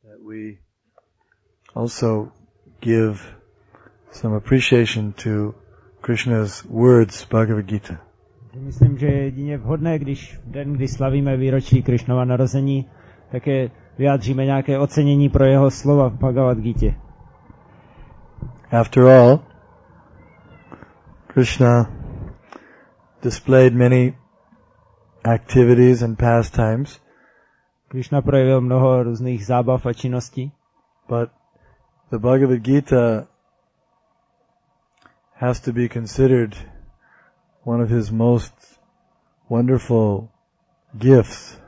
that we also give some appreciation to Krishna's words, Bhagavad Gita. Myslím, že je jedině vhodné, když v den, kdy slavíme výročí Krishnova narození, také vyjádříme nějaké ocenění pro jeho slova v Bhagavad Gitě. After all, Krishna displayed many activities and pastimes. Krishna projevil mnoho různých zábav a činností. But the Bhagavad Gita has to be considered one of his most wonderful gifts.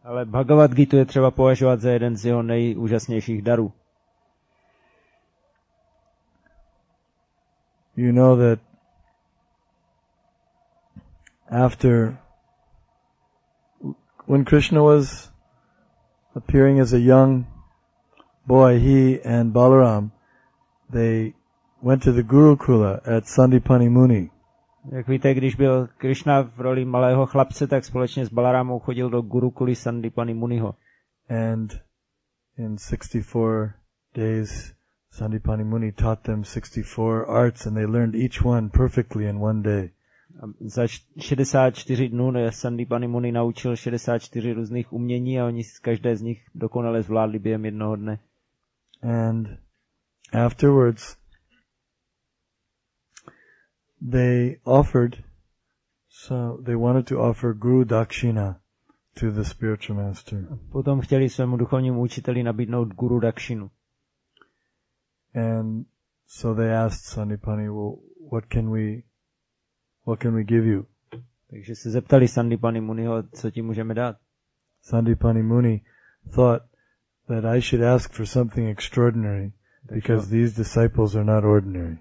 Ale Bhagavad Gitu je třeba považovat za jeden z jeho nejúžasnějších darů. You know that when Krishna was appearing as a young boy, he and Balaram, they went to the Gurukula at Sandipani Muni. Jak víte, když byl Krishna v roli malého chlapce, tak společně s Balarámou chodil do Gurukuly Sandipani Muniho. And in 64 days, Sandipani Muni taught them 64 arts and they learned each one perfectly in one day. A za 64 dnů Sandipani Muni naučil 64 různých umění a oni každé z nich dokonale zvládli během jednoho dne. And afterwards, they wanted to offer Guru Dakshina to the spiritual master. Potom chtěli svému duchovnímu učiteli nabídnout Guru Dakshinu. And so they asked Sandipani, well, what can we give you? Takže se zeptali Sandipani Muniho, co ti můžeme dát. Sandipani Muni thought that I should ask for something extraordinary because these disciples are not ordinary.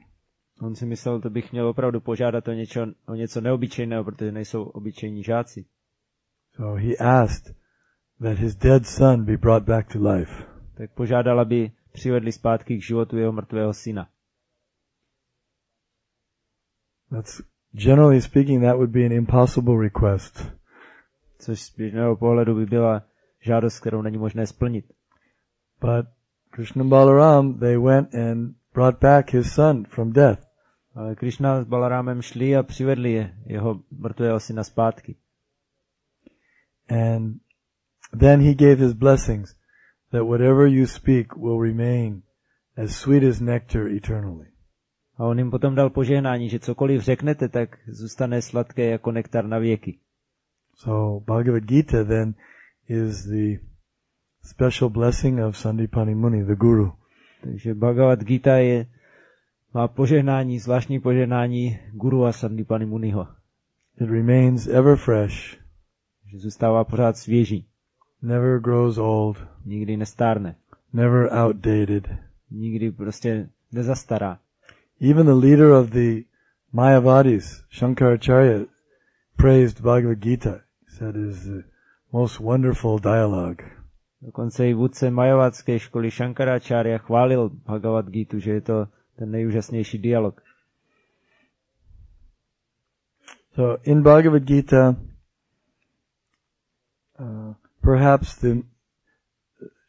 On si myslel, to bych měl opravdu požádat o něco neobyčejného, protože nejsou obyčejní žáci. So he asked that his dead son be brought back to life. Tak požádal, aby přivedli zpátky k životu jeho mrtvého syna. Generally speaking, that would be an impossible request. Což z běžného pohledu by byla žádost, kterou není možné splnit. But Krishna and Balaram, they went and brought back his son from death. Ale Krishna s Balarámem šli a přivedli jeho mrtvého syna zpátky. And then he gave his blessings that whatever you speak will remain as sweet as nectar eternally. A on jim potom dal požehnání, že cokoliv řeknete, tak zůstane sladké jako nektar na věky. So Bhagavad Gita then is the special blessing of Sandipani Muni, the guru. Takže Bhagavad Gita má požehnání, zvláštní požehnání Guru a Sandipani Muniho. It remains ever fresh. Že zůstává pořád svěží. Never grows old. Nikdy nestárne. Never outdated. Nikdy prostě nezastará. Even the leader of the Mayavadis, Shankaracharya, praised Bhagavad Gita. He said it is the most wonderful dialogue. Dokonce i vůdce Mayavadské školy Shankaracharya chválil Bhagavad Gitu, že je to ten nejúžasnější dialog. So in Bhagavad Gita, perhaps the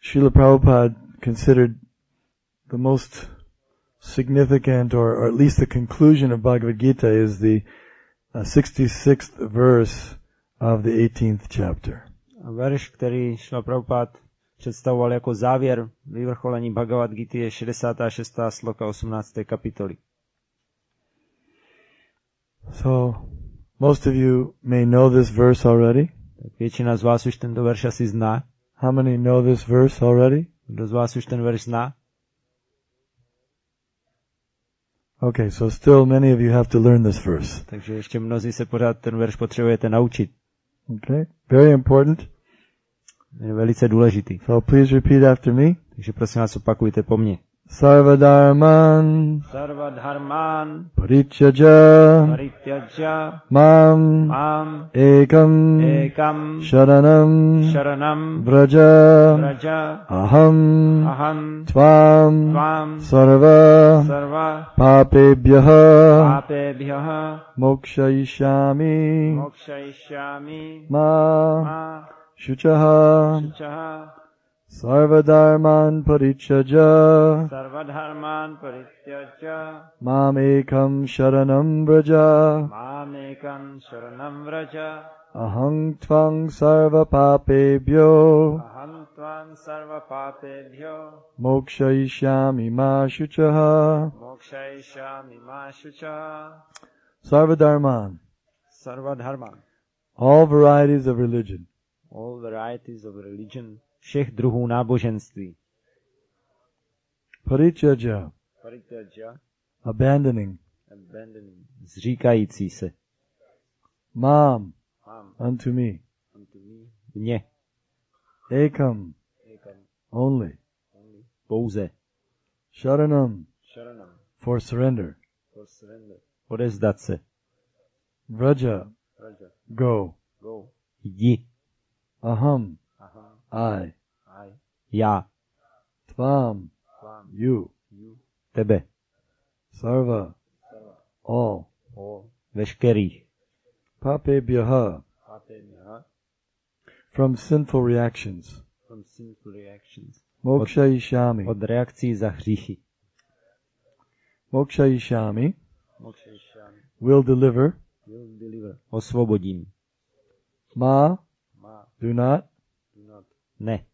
Srila Prabhupada considered the most significant, or at least the conclusion of Bhagavad Gita is the 66th verse of the 18th chapter. Verš, který Srila Prabhupada představoval jako závěr vyvrcholení Bhagavad Gita, je 66. sloka 18. kapitoly. So, most of you may know this verse already. Tak většina z vás už tento verš asi zná. How many know this verse already? Kdo z vás už ten verš zná? Okay, so still many of you have to learn this verse. Takže ještě mnozí se pořád ten verš potřebujete naučit. Okay, very important. Je velice důležitý. So please repeat after me. Takže prosím vás, opakujte po mně. Sarvadharman Parityaja Mam Ekam Sharanam Vraja Aham Tvam Sarva Papebhyaha Mokshayishami Ma Shuchaha Sarvadharman parityajya Sarvadharman parityajya Mam ekam sharanam vraja Mamekam sharanam vraja Aham tvang sarva papebhyo Aham tvam sarva papebhyo Mokshayishyami ma shuchaha Mokshayishyami ma shucha. Sarvadharman, Sarvadharma. all varieties of religion. All varieties of religion. Všech druhů náboženství. Parityajya, Parityajya. abandoning. Abandoning. Zříkající se. Mam, Mam. unto me. Unto me. Mně. Ekam, Ekam. only. Only. Pouze. Sharanam, Sharanam. for surrender. For surrender. Odezdat se. Vraja, Vraja. go. Go. Jdi. Aham, Aha. I. Já. Tvam, Tvam. you. You. Tebe. Sarva, all. All. Veškerých. Papebhyaha, from sinful reactions. From sinful reactions. Mokshayishyami. Od reakcí za hříchy. Mokshayishyami Mokshayishyami. will deliver. Will deliver. Osvobodím. Ma, Ma. do not. Do not. Ne.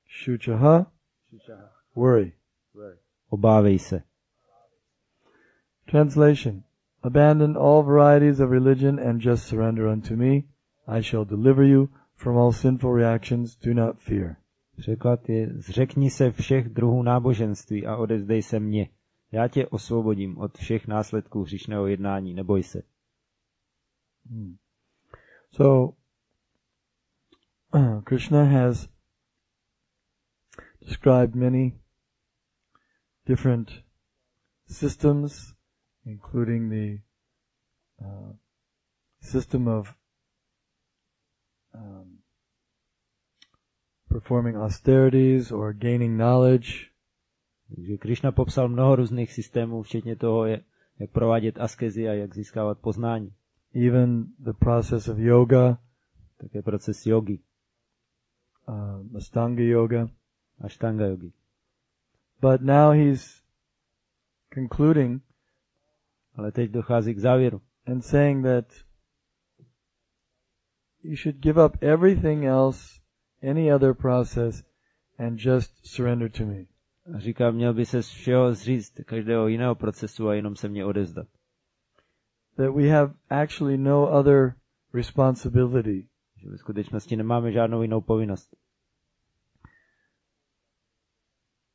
Shuchaha, Shuchaha. worry. Worry. Obávej se. Translation. Abandon all varieties of religion and just surrender unto me. I shall deliver you from all sinful reactions. Do not fear. Překlad je, zřekni se všech druhů náboženství a odevzdej se mně. Já tě osvobodím od všech následků hříšného jednání, neboj se. So, Krishna has described many different systems, including the system of performing austerities or gaining knowledge. Takže Krishna popsal mnoho různých systémů, včetně toho, jak provádět askezi a jak získávat poznání. Even the process of yoga, také proces jogy, Astanga yoga, Ashtanga yogi. But now he's concluding, ale teď dochází k závěru, and saying that you should give up everything else, any other process, and just surrender to me. A říká, měl by se z všeho zříct, každého jiného procesu a jenom se mě odevzdat. That we have actually no other responsibility. Že ve skutečnosti nemáme žádnou jinou povinnost.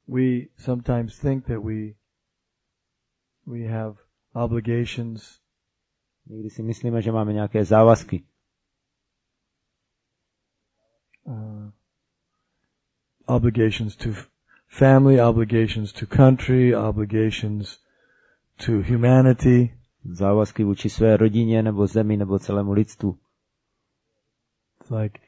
We sometimes think that we have obligations. Někdy si myslíme, že máme nějaké závazky. Obligations to family, obligations to country, obligations to humanity. Závazky vůči své rodině, nebo zemi, nebo celému lidstvu. It's like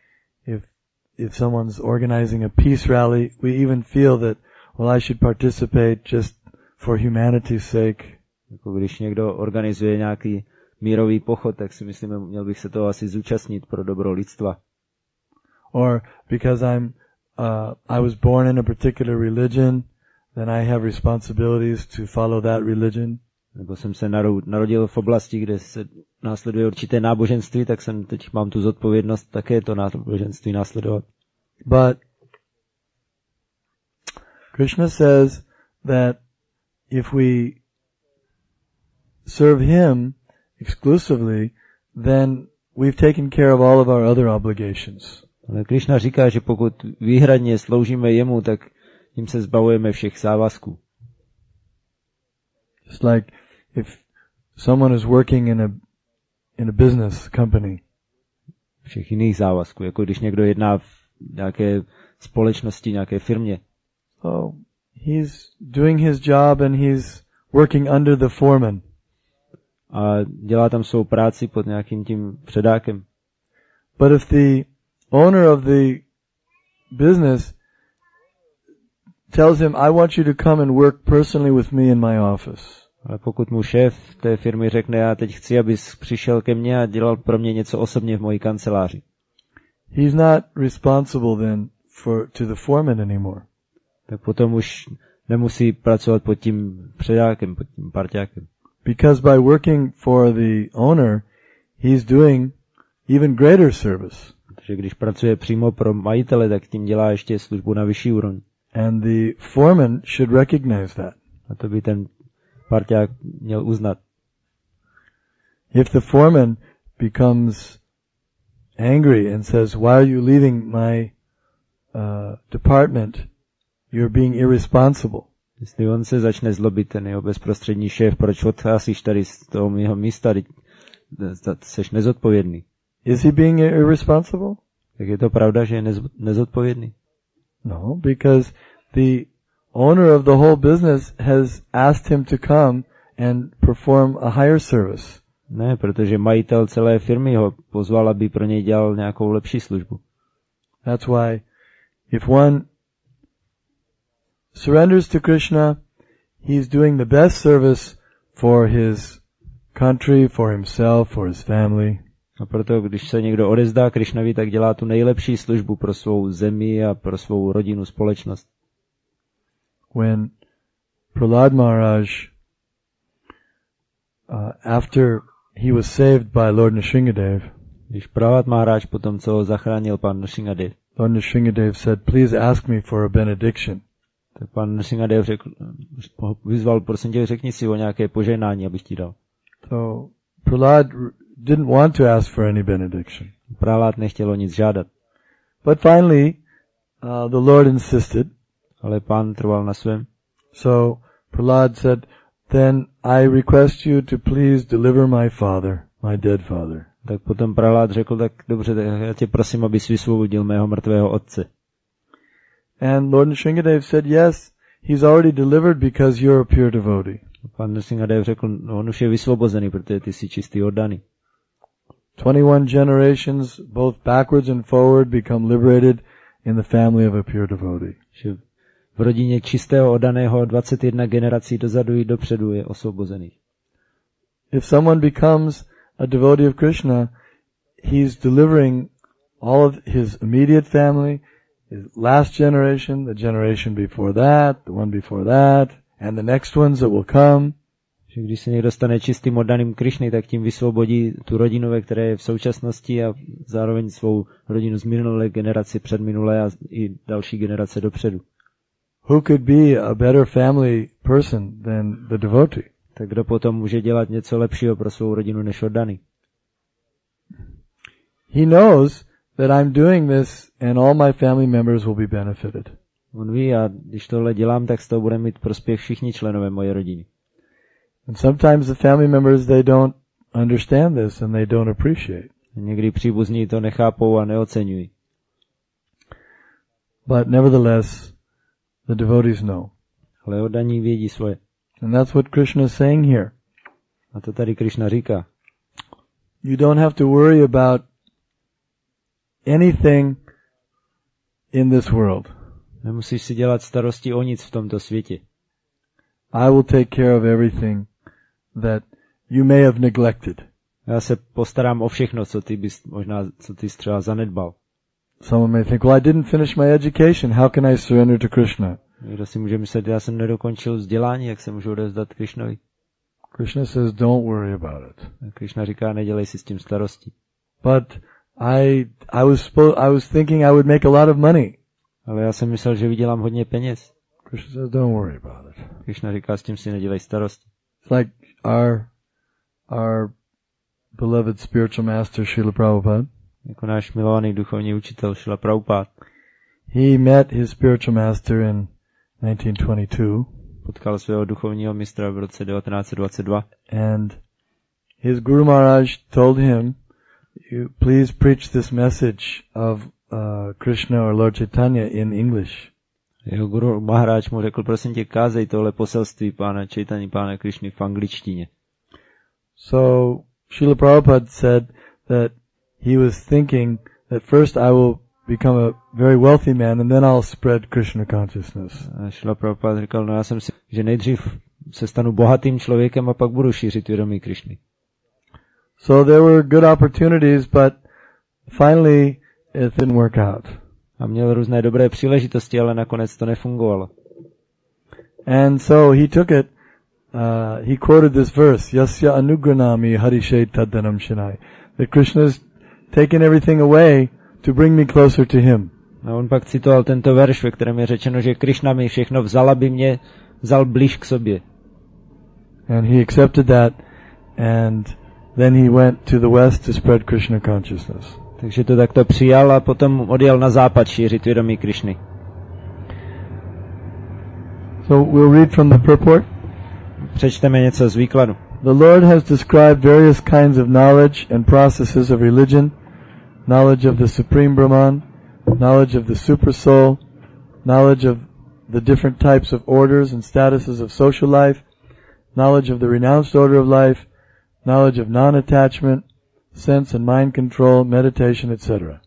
if someone's organizing a peace rally, we even feel that, well, I should participate just for humanity's sake. Jako když někdo organizuje nějaký mírový pochod, tak si myslíme, měl bych se toho asi zúčastnit pro dobro lidstva. Or because I was born in a particular religion, then I have responsibilities to follow that religion. Nebo jsem se narodil v oblasti, kde se následuje určité náboženství, tak jsem teď mám tu zodpovědnost také to náboženství následovat. But Krishna says that if we serve him exclusively, then we've taken care of all of our other obligations. Ale Krishna říká, že pokud výhradně sloužíme jemu, tak tím se zbavujeme všech závazků. Just like if someone is working in a business company. Všech jiných závazků, jako když někdo jedná v nějaké společnosti, nějaké firmě. So he's doing his job and he's working under the foreman. A dělá tam svou práci pod nějakým tím předákem. But if the owner of the business tells him, I want you to come and work personally with me in my office. Ale pokud mu šéf té firmy řekne, já teď chci, abys přišel ke mně a dělal pro mě něco osobně v mojí kanceláři. He's not responsible then to the foreman anymore. Tak potom už nemusí pracovat pod tím předákem, pod tím parťákem. Because by working for the owner, he's doing even greater service. Protože když pracuje přímo pro majitele, tak tím dělá ještě službu na vyšší úroveň. And the foreman should recognize that. A to by ten parťák měl uznat. If the foreman becomes angry and says, "Why are you leaving my department? You're being irresponsible." Jestli on se začne zlobit, ten jeho bezprostřední šéf, proč odcházíš tady z toho mého místa, seš nezodpovědný. Is he being irresponsible? Tak je to pravda, že je nezodpovědný? No, because the owner of the whole business has asked him to come and perform a higher service. Ne, protože majitel celé firmy ho pozval, aby pro něj dělal nějakou lepší službu. That's why if one surrenders to Krishna, he's doing the best service for his country, for himself, for his family. A proto, když se někdo odezdá Krishnovi, tak dělá tu nejlepší službu pro svou zemi a pro svou rodinu, společnost. When Prahlad Maharaj, after he was saved by Lord Nrsingadev, když Prahlad Maharaj potom, co ho zachránil pan Nrsingadev, Lord Nrsingadev said, "Please ask me for a benediction." tak pan Nrsingadev vyzval, prosím tě, řekni si o nějaké požehnání, abych ti dal. So Prahlad didn't want to ask for any benediction. Prahlad nechtěl o nic žádat. But finally, the Lord insisted. Ale pán trval na svém. So Prahlad said, "Then I request you to please deliver my father, my dead father." Tak potom Prahlad řekl, tak dobře, tak já tě prosím, abys vysvobodil mého mrtvého otce. And Lord Nrsingadev said, "Yes, he's already delivered because you're a pure devotee." Pan Nrsingadev řekl, no, on už je vysvobozený, protože ty jsi čistý oddaný. 21 generations, both backwards and forward, become liberated in the family of a pure devotee. V rodině čistého oddaného 21 generací dozadu i dopředu je osvobozený. If someone becomes a devotee of Krishna, he's delivering all of his immediate family, his last generation, the generation before that, the one before that, and the next ones that will come. Že když se někdo stane čistým oddaným Krišny, tak tím vysvobodí tu rodinu, ve které je v současnosti, a zároveň svou rodinu z minulé generace, předminulé a i další generace dopředu. Who could be a better family person than the devotee? Tak kdo potom může dělat něco lepšího pro svou rodinu než oddaný? He knows that I'm doing this and all my family members will be benefited. On ví, a když tohle dělám, tak z toho bude mít prospěch všichni členové moje rodiny. And sometimes the family members, they don't understand this and they don't appreciate. Někdy příbuzní to nechápou a neoceňují. But nevertheless, the devotees know. Ale oddaní vědí svoje. And that's what Krishna is saying here. A to tady Krishna říká. You don't have to worry about anything in this world. Nemusíš si dělat starosti o nic v tomto světě. I will take care of everything that you may have neglected. Já se postarám o všechno, co ty jsi třeba zanedbal. Someone may think, well, I didn't finish my education. How can I surrender to Krishna? Někdo si může myslet, já jsem nedokončil vzdělání, jak se můžu odevzdat Krishnovi. Krishna says, don't worry about it. A Krishna říká, nedělej si s tím starosti. But I was thinking I would make a lot of money. Ale já jsem myslel, že vydělám hodně peněz. Krishna says, don't worry about it. Krishna říká, s tím si nedělej starosti. It's like our beloved spiritual master Srila Prabhupada. Jako náš milovaný duchovní učitel Srila Prabhupada. He met his spiritual master in 1922. Potkal svého duchovního mistra v roce 1922. And his Guru Maharaj told him, please preach this message of Krishna or Lord Chaitanya in English. Jeho Guru Maharaj mu řekl, prosím tě, kázej tohle poselství pána Chaitanya, pána Krishny v angličtině. So Srila Prabhupada said that he was thinking that first I will become a very wealthy man and then I'll spread Krishna consciousness. A Srila Prabhupada říkal, no já jsem si, že nejdřív se stanu bohatým člověkem a pak budu šířit vědomí Krishny. So there were good opportunities, but finally it didn't work out. A měl různé dobré příležitosti, ale nakonec to nefungovalo. And so he took it, he quoted this verse, Yasya anugranami harishe taddanam shanai. That Krishna is taking everything away to bring me closer to him. A on pak citoval tento verš, ve kterém je řečeno, že Krishna mi všechno vzal, aby mě vzal blíž k sobě. And he accepted that, and then he went to the west to spread Krishna consciousness. Takže to takto přijal a potom odjel na západ šířit vědomí Krishny. So we'll read from the purport. Přečteme něco z výkladu. The Lord has described various kinds of knowledge and processes of religion, knowledge of the Supreme Brahman, knowledge of the Super Soul, knowledge of the different types of orders and statuses of social life, knowledge of the renounced order of life, knowledge of non-attachment, sense and mind control, meditation, etc.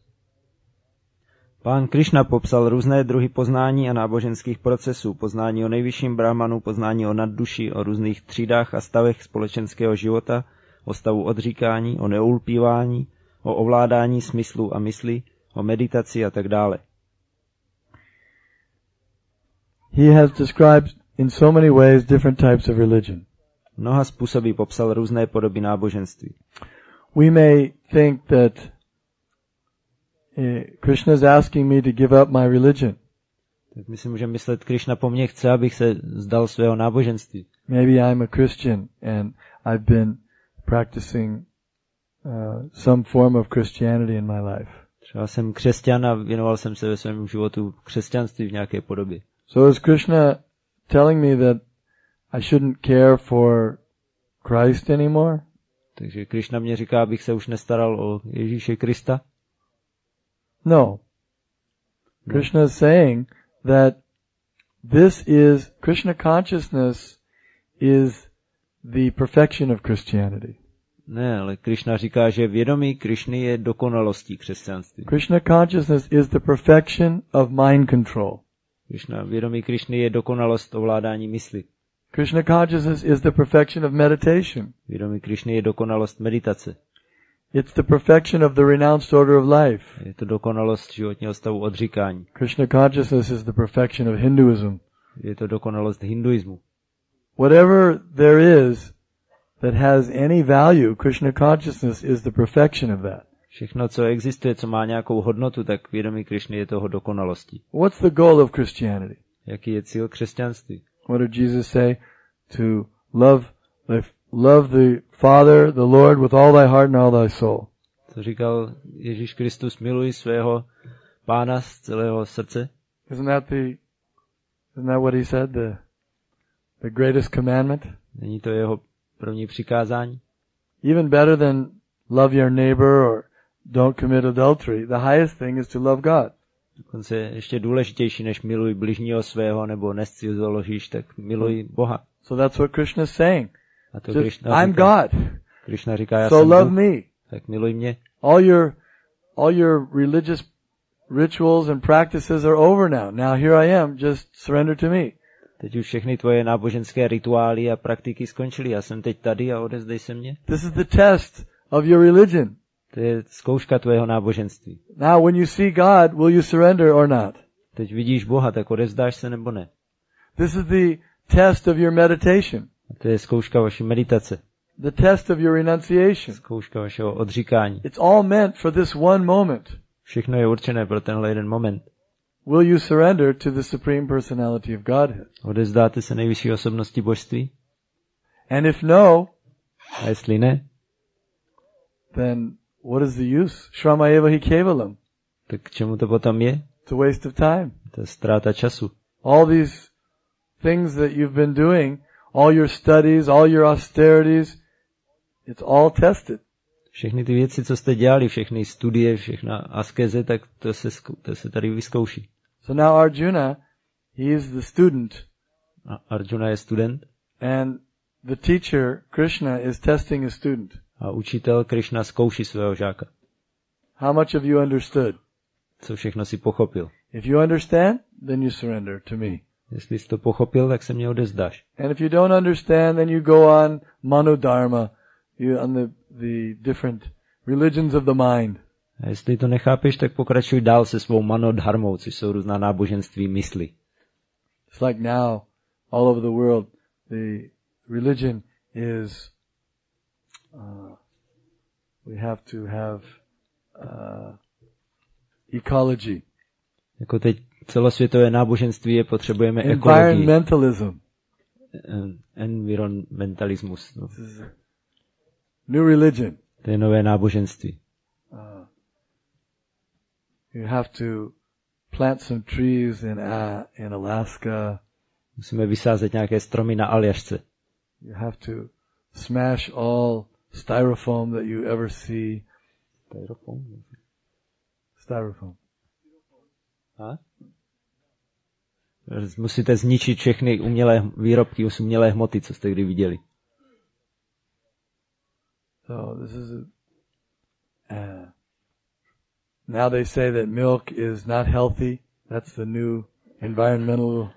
Pán Krishna popsal různé druhy poznání a náboženských procesů, poznání o nejvyšším brahmanu, poznání o nadduši, o různých třídách a stavech společenského života, o stavu odříkání, o neulpívání, o ovládání smyslu a mysli, o meditaci a tak dále. He has described in so many ways different types of religion. Mnoha způsoby popsal různé podoby náboženství. We may think that Krishna is asking me to give up my religion. Tak my si můžeme myslet, Krishna po mně chce, abych se vzdal svého náboženství. Maybe I'm a Christian and I've been practicing some form of Christianity in my life. Třeba jsem křesťan a věnoval jsem se ve svém životu křesťanství v nějaké podobě. So is Krishna telling me that I shouldn't care for Christ anymore? Takže Krishna mě říká, abych se už nestaral o Ježíše Krista? No. Krishna is saying that Krishna consciousness is the perfection of Christianity. Ne, ale Krishna říká, že vědomí Krishny je dokonalostí křesťanství. Krishna consciousness is the perfection of mind control. Vědomí Krishny je dokonalost ovládání mysli. Krishna consciousness is the perfection of meditation. Vědomí Krishny je dokonalost meditace. It's the perfection of the renounced order of life. Je to dokonalost životního stavu odříkání. Krishna consciousness is the perfection of Hinduism. Je to dokonalost hinduismu. Whatever there is that has any value, Krishna consciousness is the perfection of that. Všechno, co existuje, co má nějakou hodnotu, tak vědomí Krishny je toho dokonalostí. What's the goal of Christianity? Jaký je cíl křesťanství? What did Jesus say? To love the Father, the Lord, with all thy heart and all thy soul. Co říkal Ježíš Kristus, miluj svého Pána z celého srdce? Isn't that what he said? The greatest commandment? Není to jeho první přikázání? Even better than love your neighbor or don't commit adultery. The highest thing is to love God. Dokonce ještě důležitější, než miluj bližního svého nebo nezcizoložíš, tak miluj Boha. So that's what Krishna is saying. A to I'm God. Krishna říká, já so jsem love Bůh, me. tak miluj mě. All your religious rituals and practices are over now. Now here I am, just surrender to me. Teď už všechny tvoje náboženské rituály a praktiky skončily. Já jsem teď tady a odezdej se mě. This is the test of your religion. To je zkouška tvého náboženství. Now when you see God, will you surrender or not? Teď vidíš Boha, tak odezdáš se nebo ne? This is the test of your meditation. A to je zkouška vaší meditace. The test of your renunciation. Zkouška vašeho odříkání. It's all meant for this one moment. Všechno je určené pro tenhle jeden moment. Will you surrender to the Supreme Personality of Godhead? Odezdáte se nejvyšší osobnosti božství? And if no, a jestli ne, then what is the use? Shramayeva hi kevalam. Tak k čemu to potom je? It's a waste of time. To je ztráta času. All these things that you've been doing, all your studies, all your austerities, it's all tested. Všechny ty věci, co jste dělali, všechny studie, všechna askeze, tak to se tady vyzkouší. So now Arjuna, he is the student. Arjuna je student. And the teacher, Krishna, is testing his student. A učitel Krishna zkouší svého žáka. How much have you understood? Co všechno si pochopil. If you understand, then you surrender to me. Jestli jsi to pochopil, tak se mě odezdáš. And if you don't understand, then you go on manodharma, on the different religions of the mind. A jestli to nechápeš, tak pokračuj dál se svou manodharmou, což jsou různá náboženství mysli. It's like now, all over the world, the religion is, we have to have ecology. Jako teď celosvětové náboženství je, potřebujeme ekologii. Environmentalism. Environmentalismus. No. New religion. To je nové náboženství. You have to plant some trees in Alaska. Musíme vysázet nějaké stromy na Aljašce. You have to smash all styrofoam that you ever see. Styrofoam. Musíte zničit všechny umělé výrobky, umělé hmoty, co jste kdy viděli. So this is now they say that milk is not healthy. That's the new environmental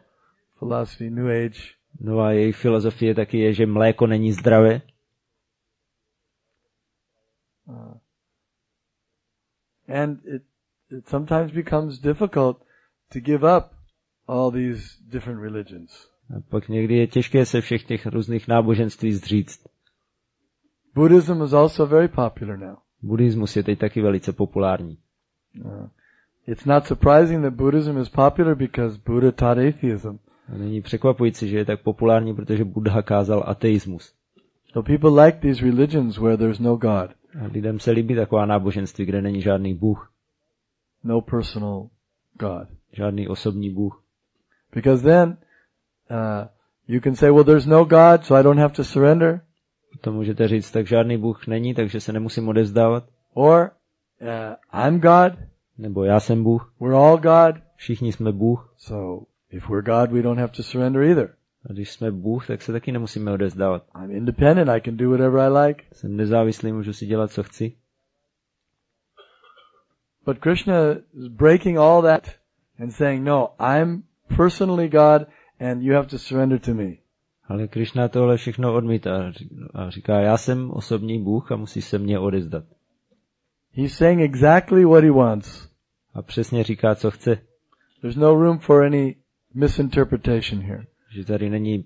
philosophy, New Age. Nová jejich filozofie taky je, že mléko není zdravé. And it sometimes becomes difficult to give up all these different religions. A pak někdy je těžké se všech těch různých náboženství zříct. Buddhism is also very popular now. Buddhismus je teď taky velice populární. It's not surprising that Buddhism is popular because Buddha taught atheism. A není překvapující, že je tak populární, protože Buddha kázal ateismus. So people like these religions where there's no God. A lidem se líbí taková náboženství, kde není žádný Bůh. No personal God. Žádný osobní Bůh. Because then you can say, well, there's no God, so I don't have to surrender. To můžete říct, tak žádný Bůh není, takže se nemusím odevzdávat. Or I'm God. Nebo já jsem Bůh. We're all God. Všichni jsme Bůh. So if we're God, we don't have to surrender either. A když jsme Bůh, tak se taky nemusíme odevzdávat. I'm independent, I can do whatever I like. Jsem nezávislý, můžu si dělat, co chci. But Krishna is breaking all that and saying, no, I'm personally God and you have to surrender to me. Ale Krishna tohle všechno odmítá a říká, já jsem osobní Bůh a musíš se mně odevzdat. He's saying exactly what he wants. A přesně říká, co chce. There's no room for any misinterpretation here. Že tady není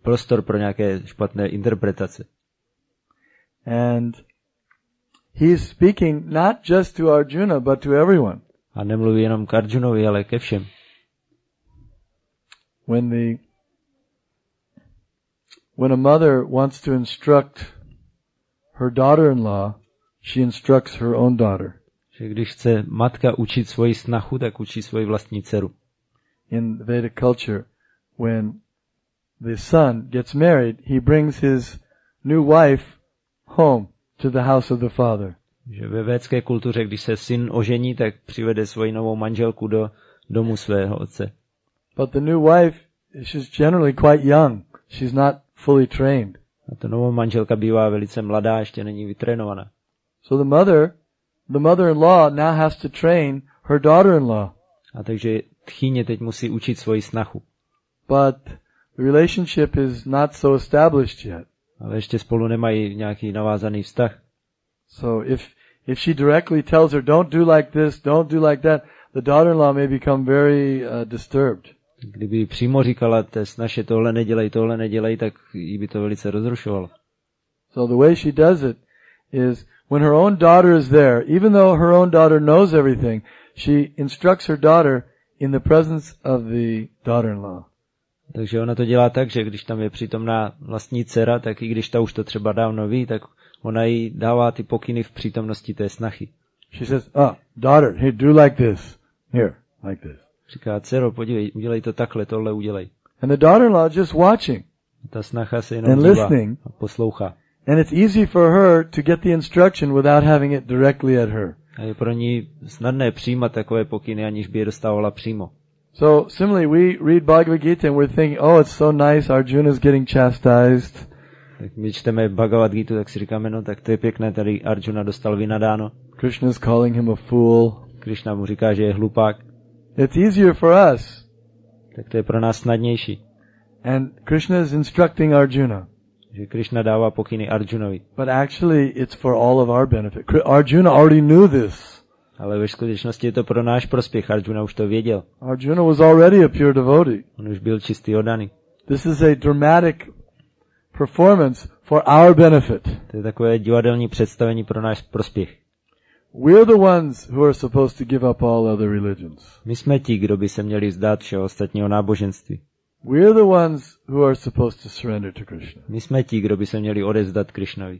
prostor pro nějaké špatné interpretace. And he's speaking not just to Arjuna, but to everyone. A nemluví jenom k Arjunovi, ale ke všem. When a mother wants to instruct her daughter-in-law, she instructs her own daughter. Že když chce matka učit svoji snachu, tak učí svoji vlastní dceru. In Vedic culture, when the son gets married, he brings his new wife home to the house of the father. Že ve védské kultuře, když se syn ožení, tak přivede svoji novou manželku do domu svého otce. But the new wife, she's generally quite young. She's not fully trained. A ta nová manželka bývá velice mladá, ještě není vytrénovaná. So the mother-in-law now has to train her daughter-in-law. A takže tchýně teď musí učit svoji snachu. But the relationship is not so established yet. Ale ještě spolu nemají nějaký navázaný vztah. So if she directly tells her, don't do like this, don't do like that, the daughter-in-law may become very disturbed. Kdyby přímo říkala té snaše tohle nedělej, tak jí by to velice rozrušovalo. So the way she does it is when her own daughter is there, even though her own daughter knows everything, she instructs her daughter in the presence of the daughter-in-law. Takže ona to dělá tak, že když tam je přítomná vlastní dcera, tak i když ta už to třeba dávno ví, tak ona jí dává ty pokyny v přítomnosti té snachy. She says, daughter, here, do like this. Here, like this. Říká, dcero, podívej, udělej to takhle, tohle udělej. And the daughter-in-law is just watching. Ta snacha se jenom dívá a poslouchá. And it's easy for her to get the instruction without having it directly at her. A je pro ní snadné přijímat takové pokyny, aniž by je dostávala přímo. So similarly, we read Bhagavad Gita and we're thinking, oh, it's so nice, Arjuna is getting chastised. Tak my čteme Bhagavad Gitu, tak si říkáme, no tak to je pěkné, tady Arjuna dostal vynadáno. Krishna is calling him a fool. Krishna mu říká, že je hlupák. It's easier for us. Tak to je pro nás snadnější. And Krishna is instructing Arjuna. Že Krishna dává pokyny Arjunovi. But actually it's for all of our benefit. Arjuna already knew this. Ale ve skutečnosti je to pro náš prospěch. Arjuna už to věděl. Arjuna was already a pure devotee. On už byl čistý oddaný. This is a dramatic performance for our benefit. To je takové divadelní představení pro náš prospěch. We're the ones who are supposed to give up all other religions. My jsme ti, kdo by se měli vzdát všeho ostatního náboženství. We're the ones who are supposed to surrender to Krishna. My jsme ti, kdo by se měli odevzdat Krishnovi.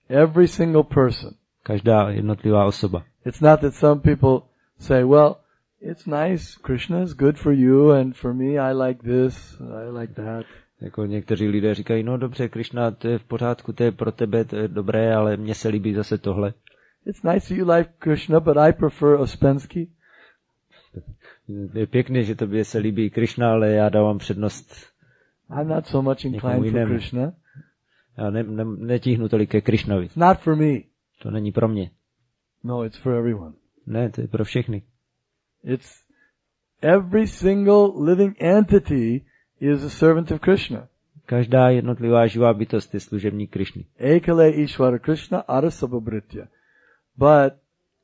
Every single person. Každá jednotlivá osoba. It's not that some people say, well, it's nice, Krishna is good for you, and for me I like this, I like that. Jako někteří lidé říkají, no dobře, Krishna, to je v pořádku, to je pro tebe, to je dobré, ale mně se líbí zase tohle. It's nice that you like Krishna, but I prefer Ouspensky. Je pěkné, že tobě se líbí Krishna, ale já dávám přednost. I'm not so much inclined for Krishna. Já netíhnu tolik ke Krishnovi. It's not for me. To není pro mě. No, it's for everyone. Ne, to je pro všechny. It's every single living entity is a servant of Krishna. Každá jednotlivá živá bytost je služebník Krishny. Ekale Ishvara Krishna arasabhabritya. But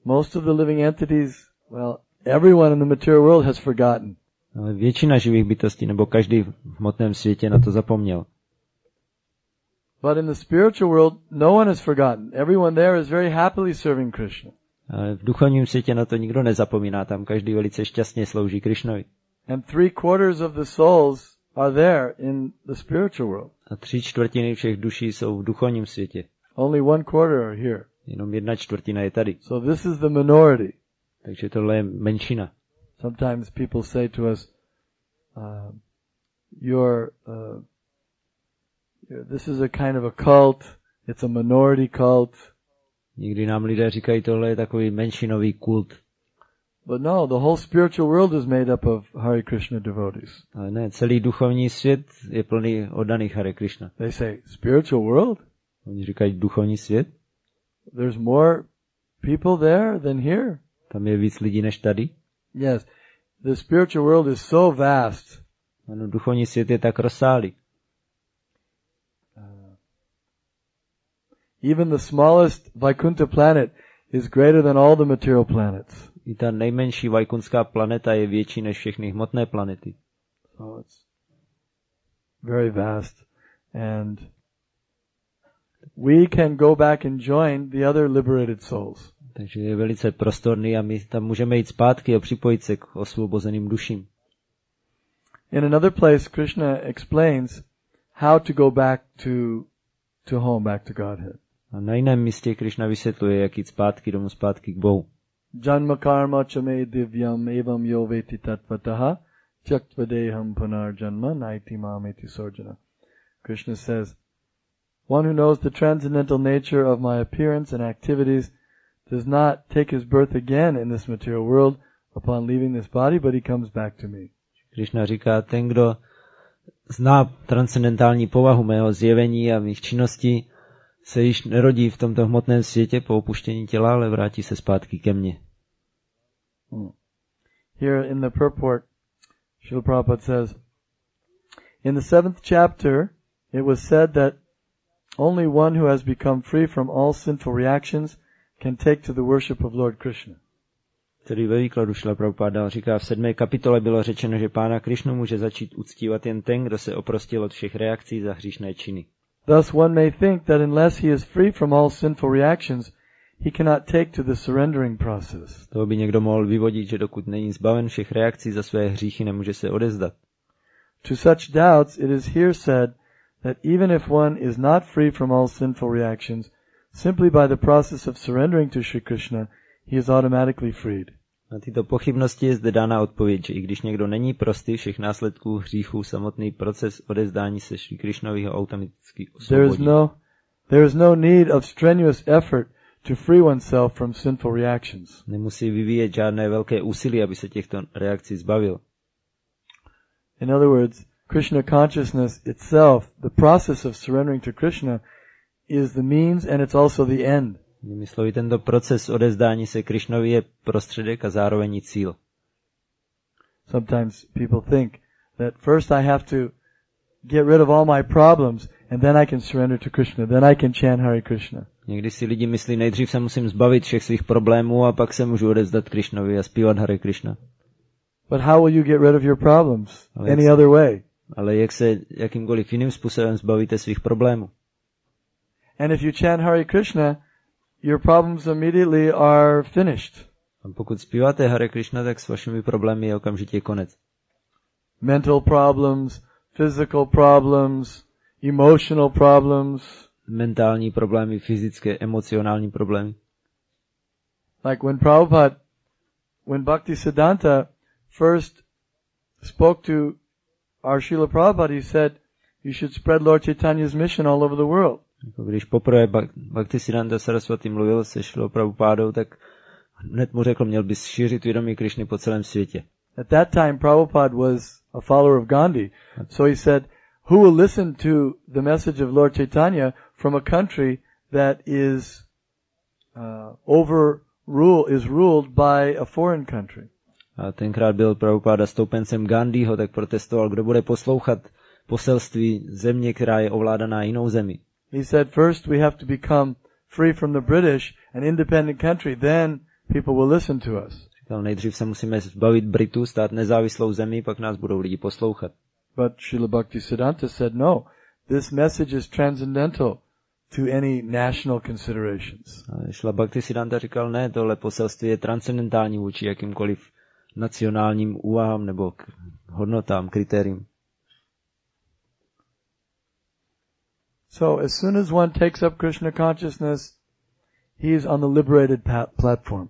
most of the living entities, well, everyone in the material world has forgotten. Ale většina živých bytostí, nebo každý v hmotném světě na to zapomněl. But in the spiritual world, no one has forgotten. Everyone there is very happily serving Krishna. Ale v duchovním světě na to nikdo nezapomíná, tam každý velice šťastně slouží Krishnovi. And 3/4 of the souls are there in the spiritual world. A 3/4 všech duší jsou v duchovním světě. Only 1/4 are here. Jenom 1/4 je tady. So this is the minority. Takže tohle je menšina. Sometimes people say to us, this is a kind of a cult, it's a minority cult. Někdy nám lidé říkají, tohle je takový menšinový kult. But no, the whole spiritual world is made up of Hare Krishna devotees. Ale ne, celý duchovní svět je plný oddaných Hare Krishna. They say, spiritual world? Oni říkají duchovní svět? There's more people there than here. Tam je víc lidí než tady? Yes, the spiritual world is so vast. Ano, duchovní svět je tak rozsáhlý. Even the smallest Vaikuntha planet is greater than all the material planets. I ta nejmenší vajkunská planeta je větší než všechny hmotné planety. So it's very vast. And we can go back and join the other liberated souls. Takže je velice prostorný a my tam můžeme jít zpátky a připojit se k osvobozeným duším. In another place, Krishna explains how to go back to home, back to Godhead. A na jiném místě Krishna vysvětluje, jak jít zpátky domů, zpátky k Bohu. Janma karma chame divyam evam yo veti tatvataha chaktvadeham punar janma naiti mameti sorjana. Krishna says, one who knows the transcendental nature of my appearance and activities does not take his birth again in this material world upon leaving this body, but he comes back to me. Krishna říká, ten, kdo zná transcendentální povahu mého zjevení a mých činností, se již nerodí v tomto hmotném světě po opuštění těla, ale vrátí se zpátky ke mně. Here in the purport, Srila Prabhupada says, in the 7th chapter, it was said that only one who has become free from all sinful reactions can take to the worship of Lord Krishna. Tedy ve výkladu Srila Prabhupada říká, v 7. kapitole bylo řečeno, že Pána Krišnu může začít uctívat jen ten, kdo se oprostil od všech reakcí za hříšné činy. Thus one may think that unless he is free from all sinful reactions, he cannot take to the surrendering process. Toho by někdo mohl vyvodit, že dokud není zbaven všech reakcí za své hříchy, nemůže se odevzdat. To such doubts it is here said that even if one is not free from all sinful reactions, simply by the process of surrendering to Shri Krishna, he is automatically freed. Na tyto pochybnosti je zde dána odpověď, že i když někdo není prostý všech následků hříchů, samotný proces odevzdání se Šrí Krišnovi ho automaticky osvobodí. There is no need of strenuous effort to free oneself from sinful reactions. Nemusí vyvíjet žádné velké úsilí, aby se těchto reakcí zbavil. In other words, Krishna consciousness itself, the process of surrendering to Krishna, is the means and it's also the end. Jinými slovy, tento proces odevzdání se Krišnovi je prostředek a zároveň i cíl. Sometimes people think that first I have to get rid of all my problems and then I can surrender to Krishna. Then I can chant Hare Krishna. Někdy si lidi myslí, nejdřív se musím zbavit všech svých problémů a pak se můžu odevzdat Krishnovi a zpívat Hare Krishna. But how will you get rid of your problems? Any other way? Ale jak se jakýmkoliv jiným způsobem zbavíte svých problémů? And if you chant Hare Krishna, your problems immediately are finished. A pokud zpíváte Hare Krishna, tak s vašimi problémy je okamžitě konec. Mental problems, physical problems, emotional problems. Mentální problémy, fyzické, emocionální problémy. Like when Bhaktisiddhanta first spoke to our Srila Prabhupada, he said, you should spread Lord Chaitanya's mission all over the world. Když poprvé Bhaktisiddhanta Saraswati mluvil se Srilou Prabhupádou, tak hned mu řekl, měl bys šířit vědomí Krishny po celém světě. At that time, Prabhupada was a follower of Gandhi. So he said, who will listen to the message of Lord Chaitanya from a country that is ruled by a foreign country? A tenkrát byl Prabhupada stoupencem Gandhiho, tak protestoval, kdo bude poslouchat poselství země, která je ovládaná jinou zemí. He said, first we have to become free from the British, an independent country, then people will listen to us. Říkal, nejdřív se musíme zbavit Britů, stát nezávislou zemí, pak nás budou lidi poslouchat. But Srila Bhaktisiddhanta said, no, this message is transcendental to any national considerations. A Srila Bhaktisiddhanta říkal, ne, tohle poselství je transcendentální vůči jakýmkoliv nacionálním úvahám nebo hodnotám, kritériím. So as soon as one takes up Krishna consciousness, he is on the liberated platform.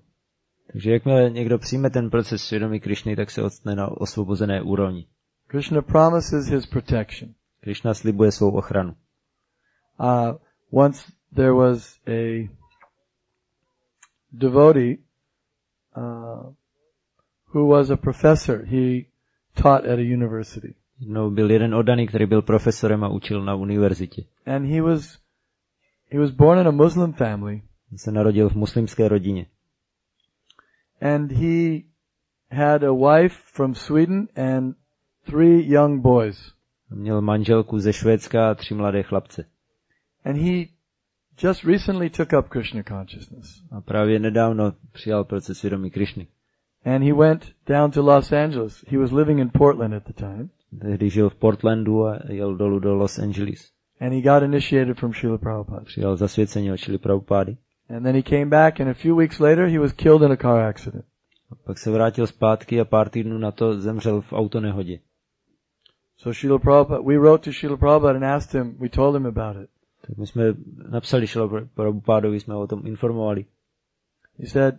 Takže jakmile někdo přijme ten proces svědomí Krishny, tak se odstne na osvobozené úrovni. Krishna promises his protection. Krishna slibuje svou ochranu. Once there was a devotee who was a professor. He taught at a university. No, byl jeden oddaný, který byl profesorem a učil na univerzitě. And he was born in a Muslim family. On se narodil v muslimské rodině. And he had a wife from Sweden and 3 young boys. Měl manželku ze Švédska a 3 mladé chlapce. And he just recently took up Krishna consciousness. A právě nedávno přijal proces svědomí Krishny. And he went down to Los Angeles. He was living in Portland at the time. Tehdy žil v Portlandu a jel dolů do Los Angeles. And he got initiated from Srila Prabhupada. Přijal zasvěcení od Srily Prabhupády. And then he came back and a few weeks later he was killed in a car accident. A pak se vrátil zpátky a pár týdnů na to zemřel v autonehodě. So Srila Prabhupada, we wrote to Srila Prabhupada and asked him, we told him about it. Tak my jsme napsali Srila Prabhupádovi, jsme o tom informovali. He said,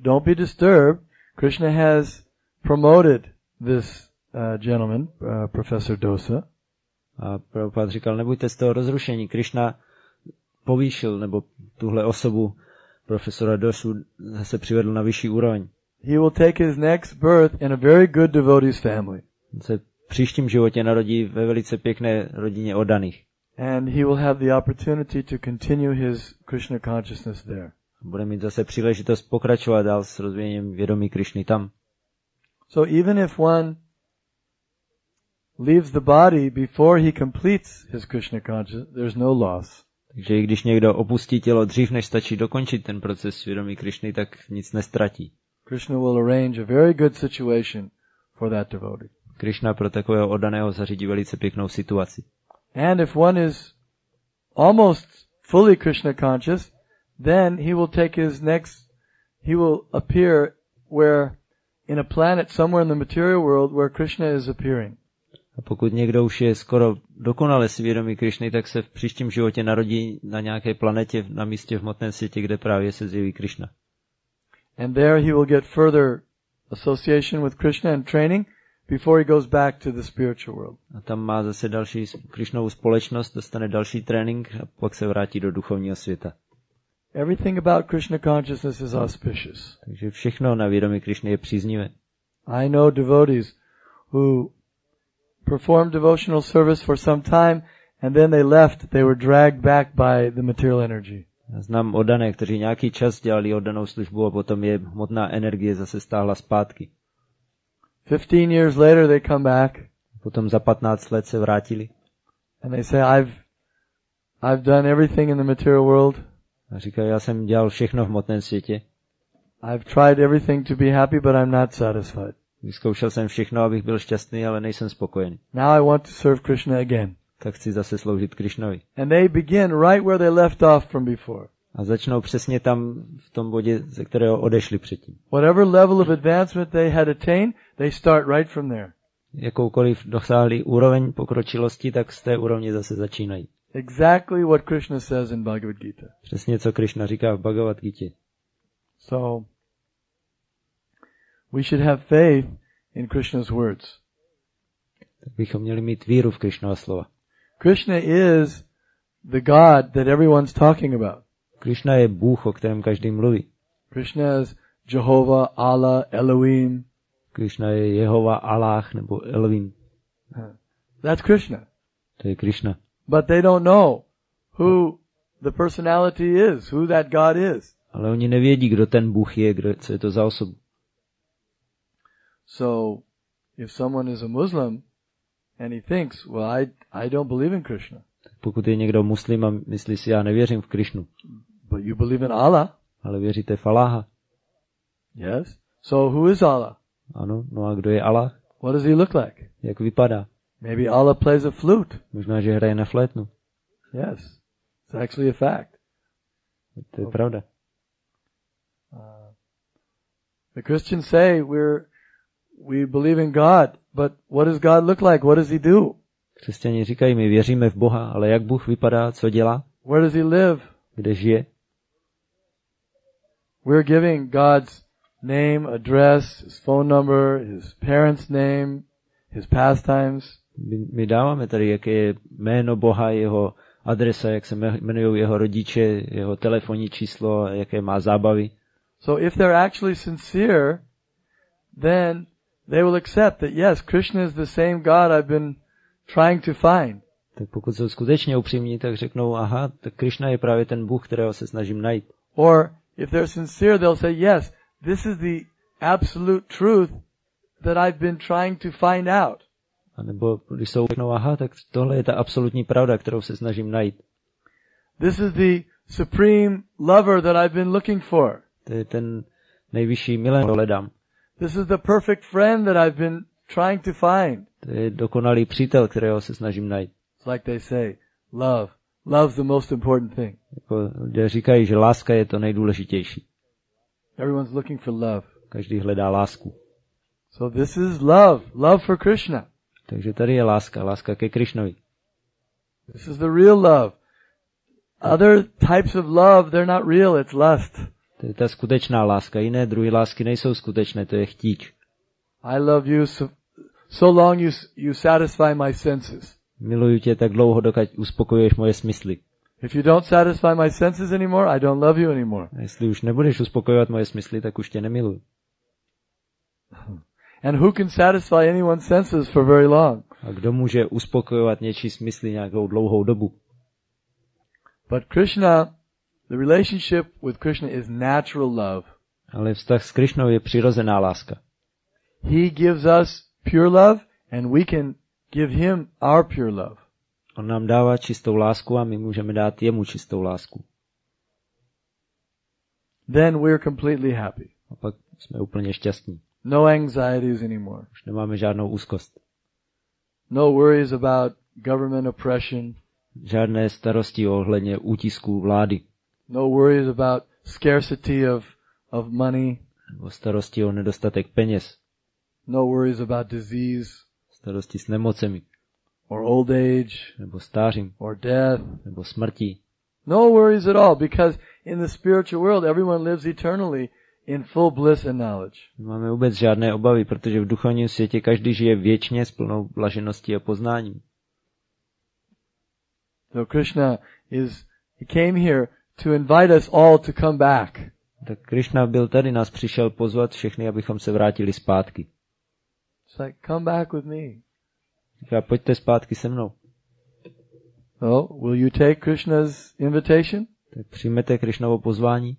don't be disturbed. Krishna has promoted this gentleman, Professor Dosa. A Prabhupada říkal, nebuďte z toho rozrušení. Krishna povýšil, nebo tuhle osobu profesora Dosu zase přivedl na vyšší úroveň. He will take his next birth in a very good devotee's family. On se v příštím životě narodí ve velice pěkné rodině oddaných. And he will have the opportunity to continue his Krishna consciousness there. Bude mít zase příležitost pokračovat dál s rozvíjením vědomí Krishny tam. So even if one leaves the body before he completes his Krishna consciousness, there's no loss. Takže i když někdo opustí tělo dřív, než stačí dokončit ten proces svědomí Krishny, tak nic nestratí. Krishna will arrange a very good situation for that devotee. Krishna pro takového oddaného zařídí velice pěknou situaci. And if one is almost fully Krishna conscious, then he will take his next, he will appear where, in a planet somewhere in the material world where Krishna is appearing. A pokud někdo už je skoro dokonale svědomí Krishny, tak se v příštím životě narodí na nějaké planetě, na místě v hmotném světě, kde právě se zjeví Krishna. And there he will get further association with Krishna and training before he goes back to the spiritual world. A tam má zase další Krishnovou společnost, dostane další trénink a pak se vrátí do duchovního světa. Everything about Krishna consciousness is auspicious. Takže všechno na vědomí Krishny je příznivé. I know devotees who performed devotional service for some time and then they left. They were dragged back by the material energy. Já znám oddané, kteří nějaký čas dělali oddanou službu a potom je hmotná energie zase stáhla zpátky. 15 years later they come back. potom za 15 let se vrátili. And they say, I've done everything in the material world. A říkají, já jsem dělal všechno v hmotném světě. I've tried everything to be happy, but I'm not satisfied. Vyzkoušel jsem všechno, abych byl šťastný, ale nejsem spokojený. Now I want to serve Krishna again. Tak chci zase sloužit Krishnovi. And they begin right where they left off from before. A začnou přesně tam v tom bodě, ze kterého odešli předtím. Whatever level of advancement they had attained, they start right from there. Jakoukoliv dosáhli úroveň pokročilosti, tak z té úrovně zase začínají. Exactly what Krishna says in Bhagavad Gita. Přesně co Krishna říká v Bhagavad Gitě. So, we should have faith in Krishna's words. Tak bychom měli mít víru v Krishnova slova. Krishna is the God that everyone's talking about. Krishna je Bůh, o kterém každý mluví. Krishna is Jehovah, Allah, Elohim. Krishna je Jehova, Allah nebo Elohim. That's Krishna. To je Krishna. But they don't know who the personality is, who that God is. Ale oni nevědí, kdo ten Bůh je, co je to za osobu. So, if someone is a Muslim and he thinks, well, I don't believe in Krishna. Pokud je někdo muslim a myslí si, já nevěřím v Krishnu. But you believe in Allah. Ale věříte v Allaha. Yes. So who is Allah? Ano, no a kdo je Allah? What does he look like? Jak vypadá? Maybe Allah plays a flute. Možná, že hraje na flétnu. Yes. It's actually a fact. To je pravda. The Christians say we believe in God, but what does God look like? What does he do? Křesťané říkají, my věříme v Boha, ale jak Bůh vypadá, co dělá? Where does he live? Kde žije? We're giving God's name, address, his phone number, his parents' name, his pastimes. My dáváme tady, jaké je jméno Boha, jeho adresa, jak se jmenují jeho rodiče, jeho telefonní číslo, jaké má zábavy. So if they're actually sincere, then they will accept that yes, Krishna is the same God I've been trying to find. Tak pokud jsou skutečně upřímní, tak řeknou, aha, tak Krishna je právě ten Bůh, kterého se snažím najít. Or if they're sincere, they'll say, yes, this is the absolute truth that I've been trying to find out. A nebo když jsou řeknou, aha, tak tohle je ta absolutní pravda, kterou se snažím najít. This is the supreme lover that I've been looking for. To je ten nejvyšší milen, hledám. This is the perfect friend that I've been trying to find. To je dokonalý přítel, kterého se snažím najít. It's like they say, love. Love's the most important thing. Jako lidé říkají, že láska je to nejdůležitější. Everyone's looking for love. Každý hledá lásku. So this is love. Love for Krishna. Takže tady je láska ke Krishnovi. This is the real love. Other types of love, they're not real, it's lust. To je ta skutečná láska. Jiné druhy lásky nejsou skutečné, to je chtíč. I love you so long you satisfy my senses. Miluju tě tak dlouho, dokud uspokojuješ moje smysly. If you don't satisfy my senses anymore, I don't love you anymore. A jestli už nebudeš uspokojovat moje smysly, tak už tě nemiluju. And who can satisfy anyone's senses for very long? A kdo může uspokojovat něčí smysly nějakou dlouhou dobu? But Krishna, the relationship with Krishna is natural love. Ale vztah s Krishnou je přirozená láska. He gives us pure love and we can give him our pure love. On nám dává čistou lásku a my můžeme dát jemu čistou lásku. Then we're completely happy. A pak jsme úplně šťastní. No anxieties anymore. Už nemáme žádnou úzkost. No worries about government oppression. Žádné starosti ohledně útisků vlády. No worries about scarcity of money. Nebo starosti o nedostatek peněz. No worries about disease. Starosti s nemocemi. Or old age. Nebo stářím. Or death. Nebo smrtí. No worries at all, because in the spiritual world everyone lives eternally in full bliss and knowledge. Nemáme vůbec žádné obavy, protože v duchovním světě každý žije věčně s plnou blažeností a poznáním. So Krishna he came here to invite us all to come back. Tak Krishna byl tady, nás přišel pozvat všechny, abychom se vrátili zpátky. It's like, come back with me. Říká, pojďte zpátky se mnou. So, will you take Krishna's invitation? Tak přijmete Krishnovo pozvání.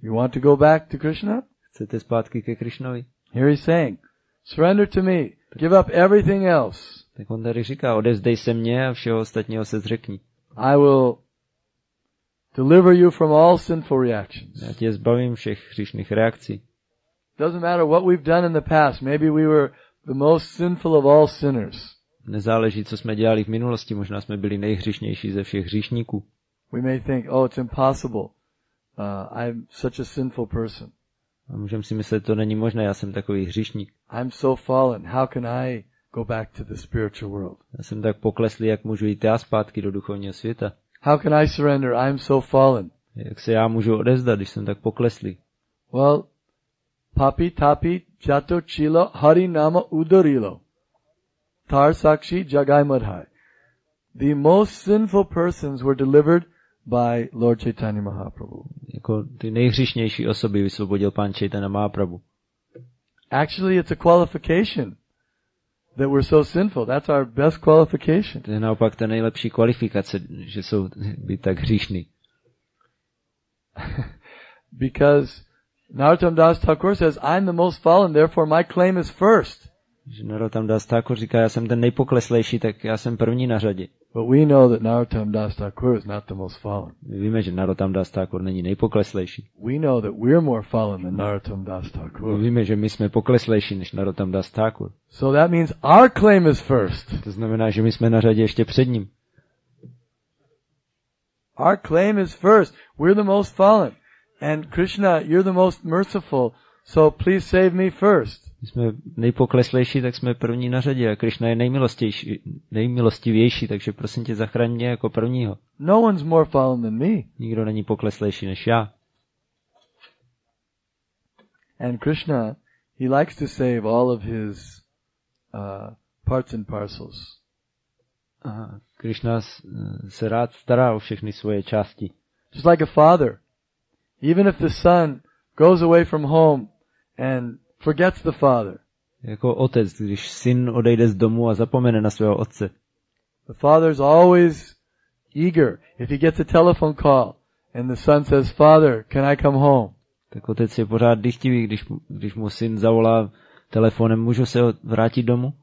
You want to go back to Krishna? Chcete zpátky ke Krishnovi? Here he's saying, surrender to me. Give up everything else. Tak on tady říká, odevzdej se mně a všeho ostatního se zřekni. I will deliver you from all sinful reactions. Já tě zbavím všech hříšných reakcí. Doesn't matter what we've done in the past. Maybe we were the most sinful of all sinners. Nezáleží, co jsme dělali v minulosti, možná jsme byli nejhříšnější ze všech hříšníků. We may think, oh, it's impossible. I'm such a sinful person. A můžeme si myslet, to není možné, já jsem takový hříšník. I'm so fallen. How can I go back to the spiritual world? Já jsem tak pokleslý, jak můžu jít já zpátky do duchovního světa. How can I surrender? I'm so fallen. Jak se já můžu odevzdat, když jsem tak pokleslý? Well, papi tapi jato chilo hari nama udarilo. Tar sakshi jagai madhai. The most sinful persons were delivered by Lord Chaitanya Mahaprabhu. Jako ty nejhříšnější osoby vysvobodil pán Chaitanya Mahaprabhu. Actually, it's a qualification that we're so sinful. That's our best qualification. To je naopak ta nejlepší kvalifikace, že jsou být tak hříšný. Because Narottam Das Thakur says, I'm the most fallen, therefore my claim is first. Že Narottam Das Thakur říká, já jsem ten nejpokleslejší, tak já jsem první na řadě. But we know that Narottam Das Thakur is not the most fallen. My víme, že Narottam Das Thakur není nejpokleslejší. We know that we're more fallen than Narottam Das Thakur. My víme, že my jsme pokleslejší než Narottam Das Thakur. So that means our claim is first. To znamená, že my jsme na řadě ještě před ním. Our claim is first. We're the most fallen. And Krishna, you're the most merciful. So please save me first. My jsme nejpokleslejší, tak jsme první na řadě. A Krishna je nejmilostivější, takže prosím tě, zachraň mě jako prvního. No one's more fallen than me. Nikdo není pokleslejší než já. And Krishna, he likes to save all of his parts and parcels. A Krishna se rád stará o všechny svoje části. Just like a father. Even if the son goes away from home and forgets the father. Jako otec, když syn odejde z domu a zapomene na svého otce. The father's always eager. If he gets a telephone call and the son says, Father, can I come home? Tak otec je pořád dychtivý, když mu syn zavolá telefonem, můžu se vrátit domů?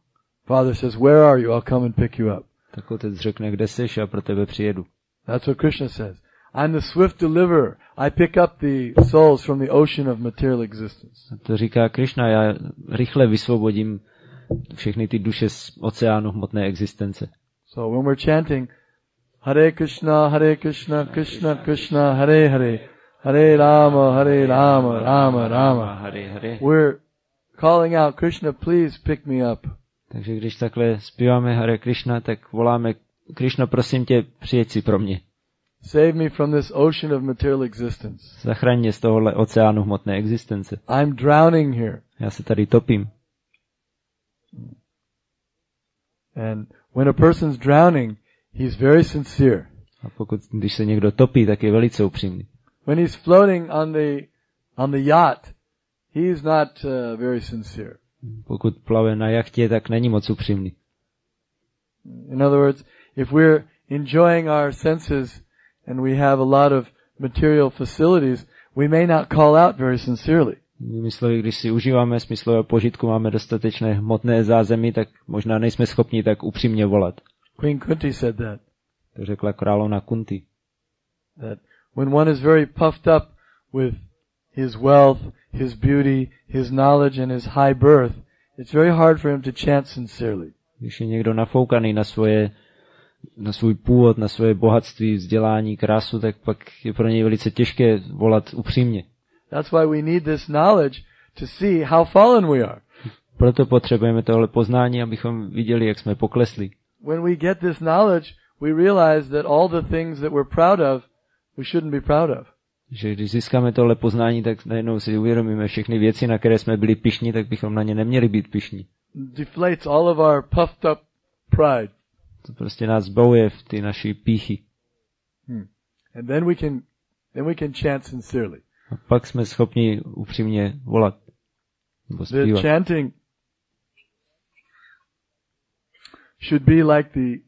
Father says, where are you? I'll come and pick you up. Tak otec řekne, kde jsi, já pro tebe přijedu. That's what Krishna says. I'm the swift deliverer. I pick up the souls from the ocean of material existence. A to říká Krishna, já rychle vysvobodím všechny ty duše z oceánu hmotné existence. So when we're chanting Hare Krishna, Krishna Krishna, Hare Hare, Hare Rama, Rama Rama, Hare Hare, we're calling out, Krishna, please pick me up. Takže když takhle zpíváme Hare Krishna, tak voláme, Krishna, prosím tě, přijeď si pro mě. Save me from this ocean of material existence. Zachraň mě z tohohle oceánu hmotné existence. I'm drowning here. Já se tady topím. And when a person's drowning, he's very sincere. A když se někdo topí, tak je velice upřímný. When he's floating on the yacht, he's not very sincere. Pokud plave na jachtě, tak není moc upřímný. In other words, if we're enjoying our senses and we have a lot of material facilities, we may not call out very sincerely. Myslím, když si užíváme smyslového požitku, máme dostatečné hmotné zázemí, tak možná nejsme schopni tak upřímně volat. Queen Kunti said that. To řekla královna Kunti. That when one is very puffed up with his wealth, his beauty, his knowledge and his high birth, it's very hard for him to chant sincerely. Když je někdo nafoukaný na svůj původ, na svoje bohatství, vzdělání, krásu, tak pak je pro něj velice těžké volat upřímně. That's why we need this knowledge to see how fallen we are. Proto potřebujeme tohle poznání, abychom viděli, jak jsme poklesli. When we get this knowledge, we realize that all the things that we're proud of, we shouldn't be proud of. Že když získáme tohle poznání, tak najednou si uvědomíme všechny věci, na které jsme byli pyšní, tak bychom na ně neměli být pyšní. Deflates all of our puffed up pride. To prostě nás zbavuje v ty naší pýchy. And then we can chant sincerely. A pak jsme schopni upřímně volat. Nebo zpívat. The chanting should be like the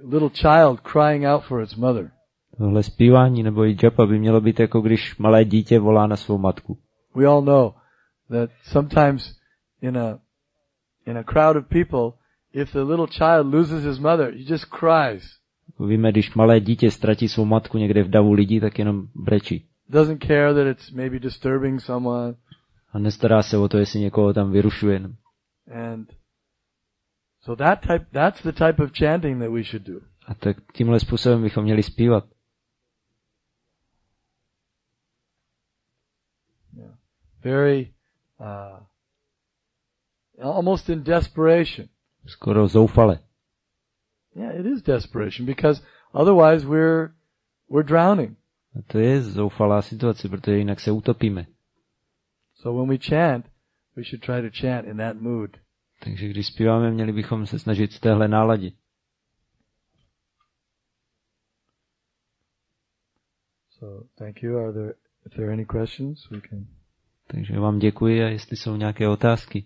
little child crying out for its mother. Tohle zpívání nebo i japa by mělo být jako když malé dítě volá na svou matku. We all know that sometimes in a crowd of people, if the little child loses his mother, he just cries. Víme, když malé dítě ztratí svou matku někde v davu lidí, tak jenom brečí. Doesn't care that it's maybe disturbing someone. A nestará se o to, jestli někoho tam vyrušuje. And so that's the type of chanting that we should do. A tak tímhle způsobem bychom měli zpívat. Yeah. Very almost in desperation. Skoro zoufale. Yeah, it is desperation because otherwise we're drowning. A to je zoufalá situace, protože jinak se utopíme. So when we chant, we should try to chant in that mood. Takže když zpíváme, měli bychom se snažit v téhle náladě. So thank you. If there are any questions, we can. Takže vám děkuji a jestli jsou nějaké otázky.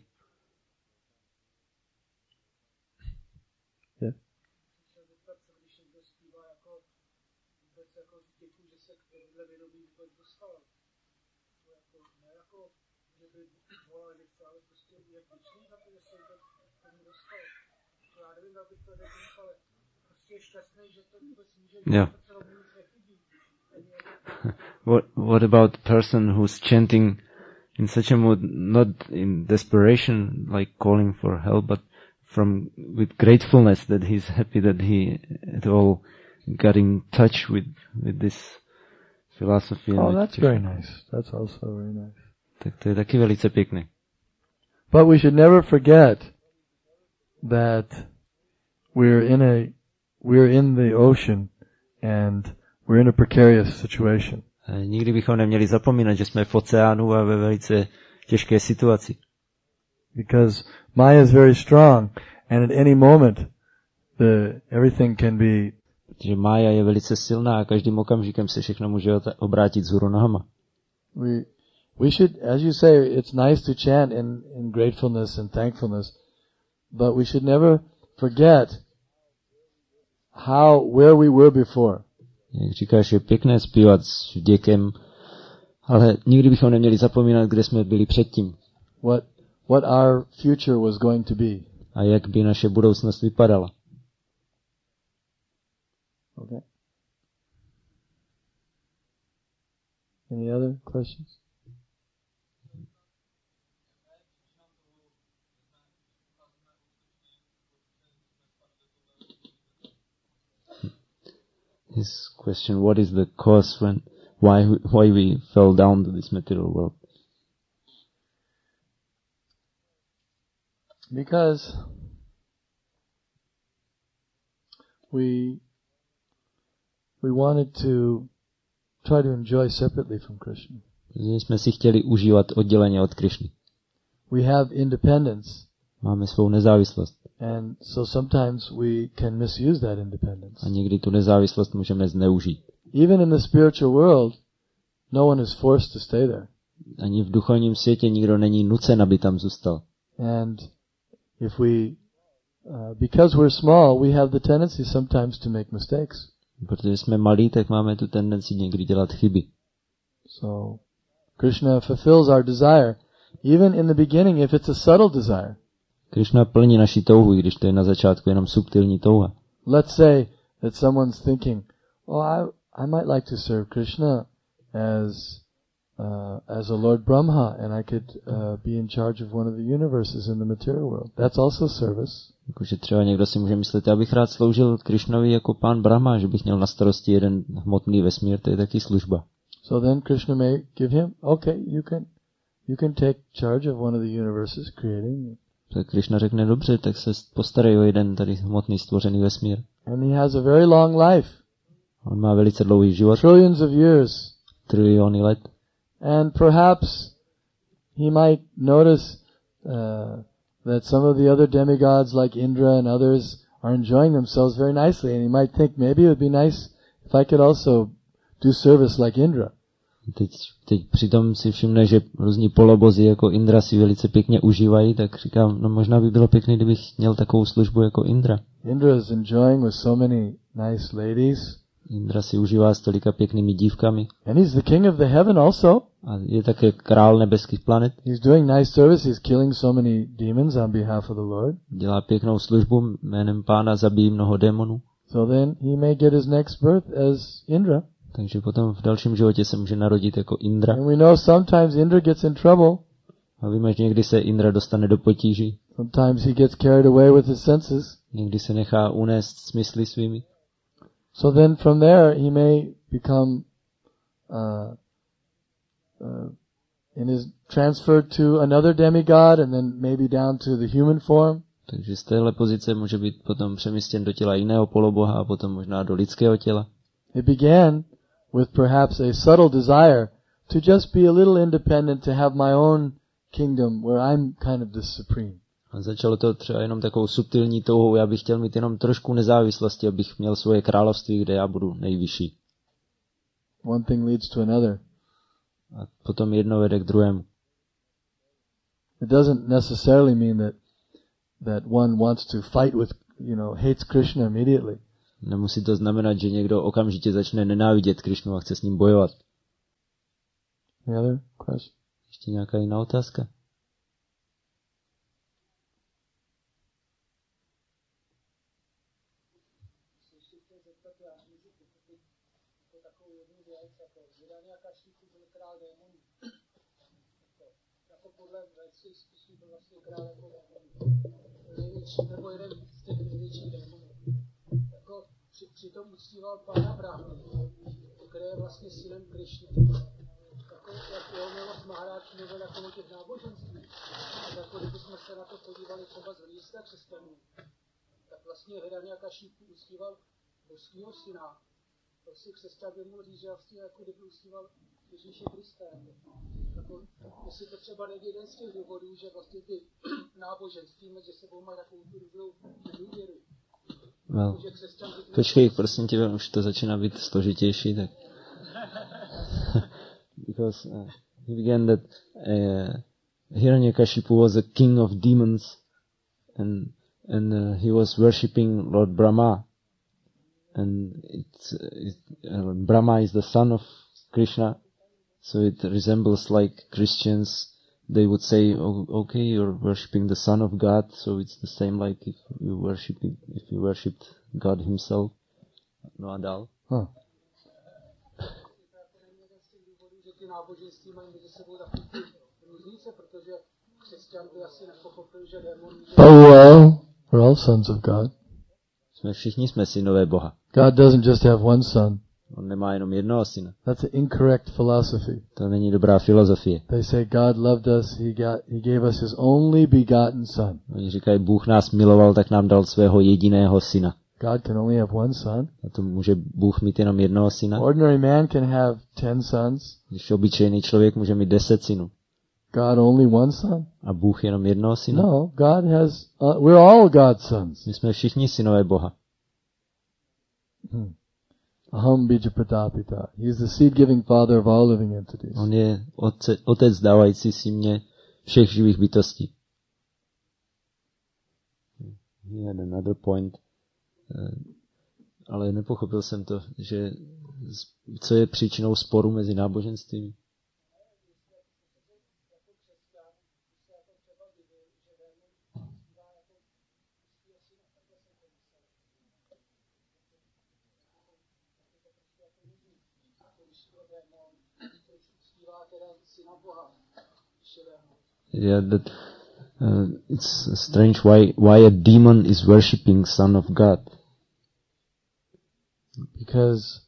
Yeah. What about a person who's chanting in such a mood, not in desperation, like calling for help, but with gratefulness that he's happy that he at all got in touch with this philosophy. Oh, that's very nice. That's also very nice. Tak to je taky velice pěkné. But we should never forget that we're in the ocean and we're in a precarious situation. Nikdy bychom neměli zapomínat, že jsme v oceánu a ve velice těžké situaci. Because Maya is very strong and at any moment everything can be. Protože Maya je velice silná a každým okamžikem se všechno může obrátit vzhůru nohama. We should, as you say, it's nice to chant in gratefulness and thankfulness, but we should never forget where we were before. Jak říkáš, je pěkné zpívat s vděkem, ale nikdy bychom neměli zapomínat, kde jsme byli předtím. What our future was going to be. A jak by naše budoucnost vypadala. Okay. Any other questions? His question, what is the cause why we fell down to this material world? Because we wanted to try to enjoy separately from Krishna. Jsme si chtěli užívat odděleně od Krishny. We have independence. Máme svou nezávislost. And so sometimes we can misuse that independence. A někdy tu nezávislost můžeme zneužít. Even in the spiritual world, no one is forced to stay there. Ani v duchovním světě nikdo není nucen, aby tam zůstal. And if because we're small, we have the tendency sometimes to make mistakes. Protože jsme malí, tak máme tu tendenci někdy dělat chyby. So Krishna fulfills our desire, even in the beginning, if it's a subtle desire. Krishna plní naši touhu, když to je na začátku jenom subtilní touha. Let's say that someone's thinking, I might like to serve Krishna as a Lord Brahma, and I could be in charge of one of the universes in the material world. That's also service. Jakože třeba někdo si může myslet, já bych rád sloužil Krishnovi jako pán Brahma, že bych měl na starosti jeden hmotný vesmír, to je taky služba. So then Krishna may give him, okay, you can take charge of one of the universes creating. Tak Krishna řekne, dobře, tak se postarej o jeden tady hmotný stvořený vesmír. And he has a very long life. On má velice dlouhý život. Trillions of years. Triliony let. And perhaps he might notice that some of the other demigods like Indra and others are enjoying themselves very nicely, and he might think maybe it would be nice if I could also do service like Indra. Teď přitom si všimne, že různí polobozi jako Indra si velice pěkně užívají, tak říkám, no možná by bylo pěkné, kdybych měl takovou službu jako Indra. Indra is enjoying with so many nice ladies. Indra si užívá s tolika pěknými dívkami. And he's the king of the heaven also. A je také král nebeských planet. He's doing nice service. He's killing so many demons on behalf of the Lord. Dělá pěknou službu, jménem Pána zabíjí mnoho démonů. So then he may get his next birth as Indra. Takže potom v dalším životě se může narodit jako Indra. And we know sometimes Indra gets in trouble. A víme, že někdy se Indra dostane do potíží. Sometimes he gets carried away with his senses. Někdy se nechá unést smysly svými. So then from there he may become in his transferred to another demigod and then maybe down to the human form. Takže z téhle pozice může být potom přemístěn do těla jiného poloboha a potom možná do lidského těla. It began with perhaps a subtle desire to just be a little independent, to have my own kingdom where I'm kind of the supreme. A začalo to třeba jenom takovou subtilní touhou, já bych chtěl mít jenom trošku nezávislosti, abych měl svoje království, kde já budu nejvyšší. One thing leads to another. A potom jedno vede k druhému. It doesn't necessarily mean that one wants to fight with, hates Krishna immediately. Nemusí to znamenat, že někdo okamžitě začne nenávidět Krishnu a chce s ním bojovat. Any other question? Ještě nějaká jiná otázka? Nebo jeden z těch největších démonů. Jako přitom uctíval Pána Brahmy, který je vlastně synem Krishny. Jako jak jeho milost Maharáč mluvil jako o těch náboženství. Jako kdybychom se na to podívali třeba z hlediska křesťanů, tak vlastně Hiranyakashipu uctíval božského syna. Prostě křesťan by mohl říct, že vlastně jako kdyby uctíval Ježíše Krista. Jako, jestli to třeba nejde jeden z těch důvodů, že vlastně ty náboženství mezi sebou mají takovou tu různou nedůvěru. Well, počkej, prosím tě, už to začíná být složitější, tak... Because he began that Hiranyakashipu was a king of demons and he was worshipping Lord Brahma. And Brahma is the son of Krishna. So it resembles like Christians, they would say, oh, okay, you're worshipping the Son of God, so it's the same like if you worshipped God himself. No a dál. Huh. Oh well, we're all sons of God. Všichni jsme synové Boha. God doesn't just have one son. On nemá jenom jednoho syna. That's an incorrect philosophy. To není dobrá filozofie. They say God loved us, he gave us his only begotten son. Oni říkají, Bůh nás miloval, tak nám dal svého jediného syna. God can only have one son. A to může Bůh mít jenom jednoho syna. Ordinary man can have 10 sons. Když obyčejný člověk může mít 10 synů. God only one son. A Bůh jenom jednoho syna. No, God has, we're all God's sons. My jsme všichni synové Boha. Aham bija pratapita. He is the seed-giving father of all living entities. On je otec dávající símě všech živých bytostí. He had another point. Ale nepochopil jsem to, že co je příčinou sporu mezi náboženstvími. Yeah, that it's strange why a demon is worshipping Son of God. Because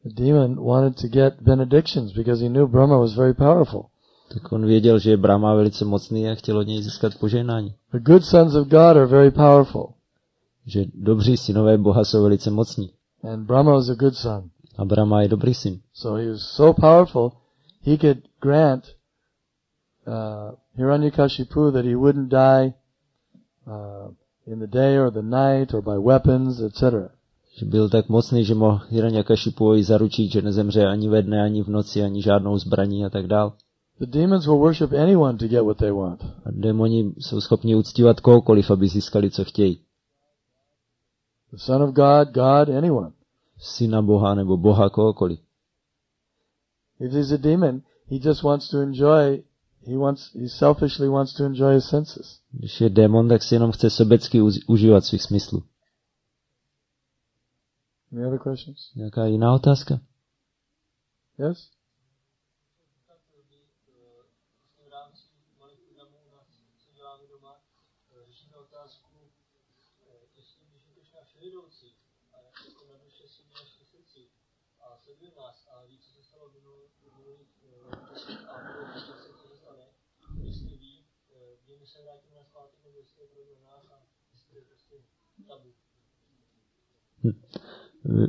the demon wanted to get benedictions because he knew Brahma was very powerful. Tak on věděl, že je Brahma velice mocný a chtěl od něj získat požehnání. The good sons of God are very powerful. Že dobří synové Boha jsou velice mocní. And Brahma was a good son. A Brahma je dobrý syn. So he was so powerful, he could grant Hiranyakashipu that he wouldn't die in the day or the night or by weapons, etc. Že byl tak mocný, že mohl Hiranyakashipuovi zaručit, že nezemře ani ve dne, ani v noci, ani žádnou zbraní a tak dál. The demons will worship anyone to get what they want. A démoni jsou schopni uctívat kohokoliv, aby získali, co chtějí. The Son of God, God, anyone. syna Boha nebo Boha kohokoliv. If he's a demon, he just wants to enjoy, he selfishly wants to enjoy his senses. Když je démon, tak si jenom chce sobecky užívat svých smyslů. Any other questions? Nějaká jiná otázka? Yes?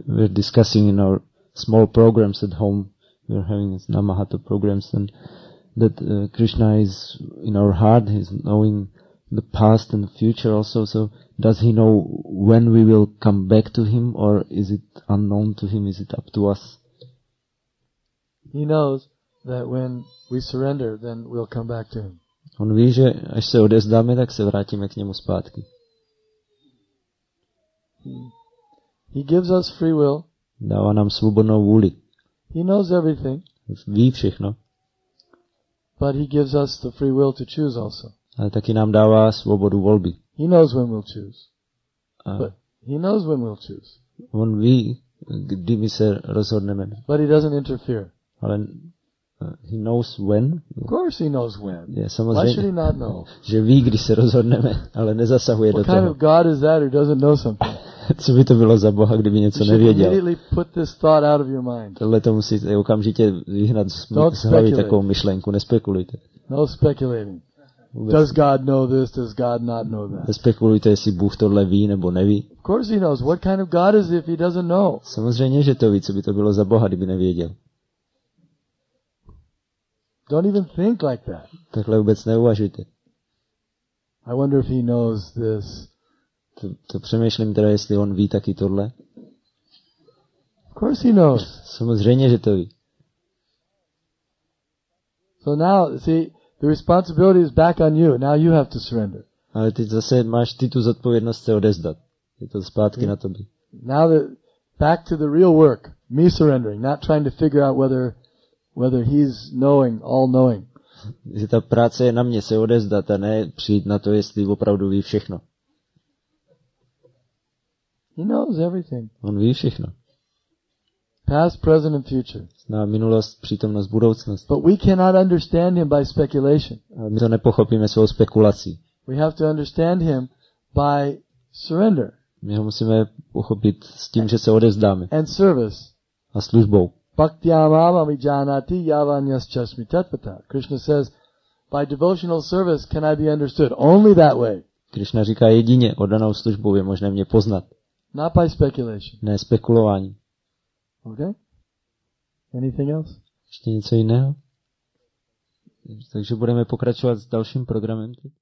We're discussing in our small programs at home. We're having Namahatha programs, and that Krishna is in our heart. He's knowing the past and the future also. So does he know when we will come back to him, or is it unknown to him? Is it up to us? He knows that when we surrender, then we'll come back to him. On ví, že až se odevzdáme, tak se vrátíme k němu zpátky. He gives us free will. Dává nám svobodnou vůli. He knows everything. Ví všechno. But he gives us the free will to choose also. Ale taky nám dává svobodu volby. He knows when we'll choose. But he knows when we'll choose. On ví, kdy my se rozhodneme. But he doesn't interfere. Ale he knows when. Of course he knows when. Je, samozřejmě, why should he not know? Že ví, kdy se rozhodneme, ale nezasahuje do toho. What kind of God is that who doesn't know something? Co by to bylo za Boha, kdyby něco nevěděl? Tohle to musíte okamžitě vyhnat z hlavy takovou myšlenku. Nespekulujte. No speculating. Does God know this? Does God not know that? Nespekulujte, jestli Bůh tohle ví nebo neví. Of course he knows. What kind of God is if he doesn't know? Samozřejmě, že to ví, co by to bylo za Boha, kdyby nevěděl. Don't even think like that. Takhle vůbec neuvažujte. I wonder if he knows this. To přemýšlím teda, jestli on ví taky tohle. Of course he knows. Samozřejmě, že to ví. So now, see, the responsibility is back on you. Now you have to surrender. Ale ty zase máš tu zodpovědnost se odezdat. Je to zpátky na tobě. Now back to the real work. Me surrendering, not trying to figure out whether he's knowing, all knowing. Že ta práce je na mě se odezdat a ne přijít na to, jestli opravdu ví všechno. He knows everything. On ví všechno. Past, present and future. Zná minulost, přítomnost, budoucnost. But we cannot understand him by speculation. Ale my to nepochopíme svou spekulací. We have to understand him by surrender. My ho musíme pochopit s tím, že se odezdáme. And service. A službou. Bhaktyamam janati yavanyaschasmi tatpata. Krishna says, by devotional service can I be understood. Only that way. Krishna říká, jedině oddanou službou je možné mě poznat. Not by speculation. Ne spekulování. Okay? Anything else? Ještě něco jiného? Takže budeme pokračovat s dalším programem teď.